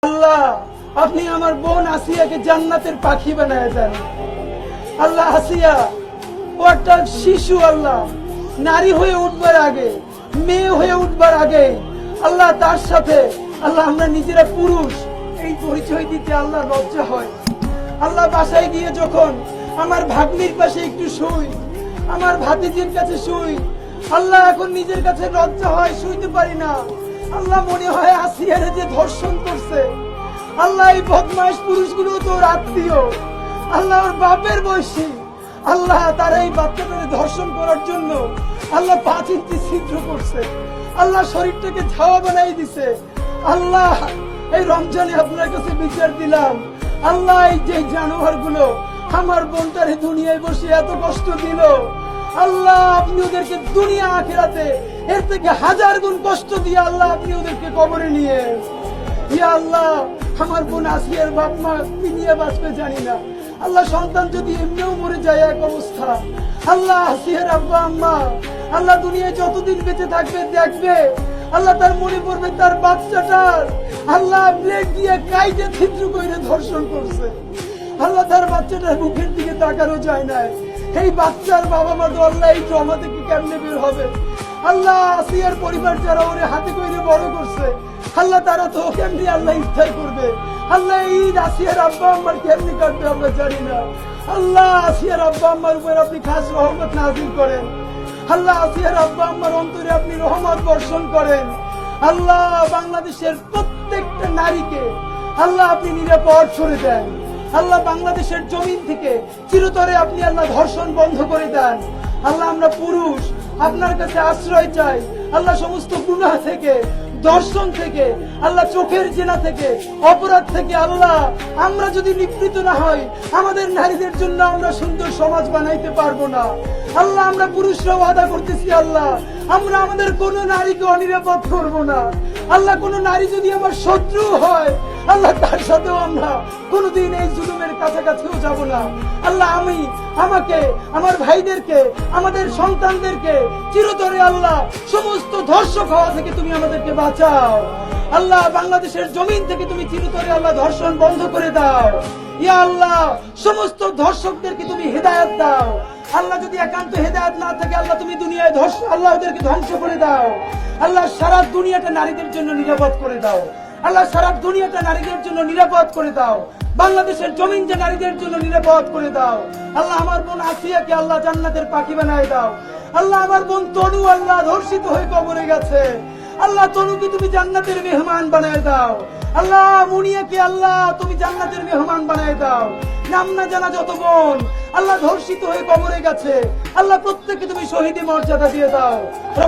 আল্লাহ আপনি আমার বোন আসিয়াকে জান্নাতের পাখি বানায় দেন। আল্লাহ আসিয়া ও একটা শিশু, আল্লাহ নারী হয়ে উঠবার আগে, মেয়ে হয়ে উঠবার আগে আল্লাহ তার সাথে আল্লাহ আমরা নিজেরা পুরুষ এই পরিচয় দিতে আল্লাহ লজ্জা হয়। আল্লাহ বাসায় গিয়ে যখন আমার ভাগ্নির পাশে একটু শুই, আমার ভাতিজির কাছে শুই, আল্লাহ এখন নিজের কাছে লজ্জা হয়, শুইতে পারি না। আল্লাহ মনে হয় আসিয়ারে যে ধর্ষণ করছে, আল্লাহ এই বদমাশ পুরুষগুলো তোর আত্মীয়, আল্লাহ ওর বাপের বয়সী, আল্লাহ তারা এই বাচ্চাটাকে ধর্ষণ করার জন্য আল্লাহ 5 ইঞ্চি ছিদ্র করছে, আল্লাহ শরীরটাকে ঝাওয়া বানাই দিছে। আল্লাহ এই রমজানে আপনার কাছে বিচার দিলাম, আল্লাহ এই যে জানোয়ার গুলো আমার বোনটারে দুনিয়ায় বসে এত কষ্ট দিল, আল্লাহ আপনি ওদেরকে দুনিয়া আখিরাতে এর থেকে 1000 গুণ কষ্ট দিয়ে আল্লাহ আপনি ওদেরকে কবরে নিয়ে। ইয়া আল্লাহ আমার বোন আসিয়ার বাপ মা কি নিয়ে বাঁচবে জানি না, আল্লাহ সন্তান যদি এমনিও মরে যায় এক অবস্থা, আল্লাহ আসিয়ার আব্বা আম্মা আল্লাহ দুনিয়ায় যতদিন বেঁচে থাকবে দেখবে, আল্লাহ তার মনে পড়বে তার বাচ্চাটার আল্লাহ ব্লেড দিয়ে কাইটে ছিদ্র করে ধর্ষণ করছে, আল্লাহ তার বাচ্চাটার মুখের দিকে তাকানো যায় না। এই বাচ্চার বাবা মা তো আল্লাহ এই ট্রমা থেকে কেমনে বের হবে? আল্লাহ আসিয়ার পরিবার যারা ওরে হাতে করে বড় করছে, আল্লাহ তারা তো কেমনি আল্লাহ ইফতার করবে, আল্লাহ এই আসিয়ার আব্বা আম্মার কেমনি কাটবে আমরা জানি না। আল্লাহ আসিয়ার আব্বা আম্মার উপর আপনি খাস রহমত নাযিল করেন, আল্লাহ আসিয়ার আব্বা আম্মার অন্তরে আপনি রহমত বর্ষণ করেন। আল্লাহ বাংলাদেশের প্রত্যেকটা নারীকে আল্লাহ আপনি নিরাপদ করে দেন, আল্লাহ বাংলাদেশের জমিন থেকে চিরতরে আপনি আল্লাহ ধর্ষণ বন্ধ করে দেন। আল্লাহ আমরা পুরুষ আপনার কাছে আশ্রয় চাই, আল্লাহ সমস্ত গুনাহ থেকে, দর্শন থেকে, আল্লাহ চোখের জেনা থেকে, অপরাধ থেকে আল্লাহ আমরা যদি নিবৃত না হই, আমাদের নারীদের জন্য আমরা সুন্দর সমাজ বানাইতে পারবো না। আল্লাহ আমরা পুরুষরা ওয়াদা করতেছি, আল্লাহ আমরা আমাদের কোন নারীকে অনিরাপদ করবো না। আল্লাহ কোন নারী যদি আমার শত্রু হয়, আল্লাহ তার সাথেও আমরা কোনদিন এই জুলুমের কাছাকাছিও যাব না। আল্লাহ আমাকে, আমার ভাইদেরকে, আমাদের সন্তানদেরকে চিরতরে আল্লাহ সমস্ত ধর্ষক হওয়া থেকে তুমি আমাদেরকে বাঁচাও। আল্লাহ বাংলাদেশের জমিন থেকে তুমি চিরতরে আল্লাহ ধর্ষণ বন্ধ করে দাও। ইয়া আল্লাহ সমস্ত ধর্ষকদেরকে তুমি হেদায়েত দাও। আল্লাহ যদি একান্ত হেদায়েত না থাকে, আল্লাহ তুমি দুনিয়ায় আল্লাহ ওদেরকে ধ্বংস করে দাও। আল্লাহ সারা দুনিয়াটা নারীদের জন্য নিরাপদ করে দাও। আল্লাহ সারা দুনিয়াটা নারীদের জন্য নিরাপদ করে দাও। বাংলাদেশের জমিনটা নারীদের জন্য নিরাপদ করে দাও। আল্লাহ আমার বোন আসিয়াকে আল্লাহ জান্নাতের পাখি বানায় দাও। আল্লাহ আমার বোন তনু আল্লাহ ধর্ষিত হয়ে কবরে গেছে, আল্লাহ তনুকে তুমি জান্নাতের মেহমান বানায় দাও। আল্লাহ মুনিয়াকে আল্লাহ তুমি জান্নাতের মেহমান বানায় দাও। নাম না জানা যত বোন আল্লাহ ধর্ষিত হয়ে কবরে গেছে, আল্লাহ প্রত্যেককে তুমি শহীদের মর্যাদা দিয়ে দাও।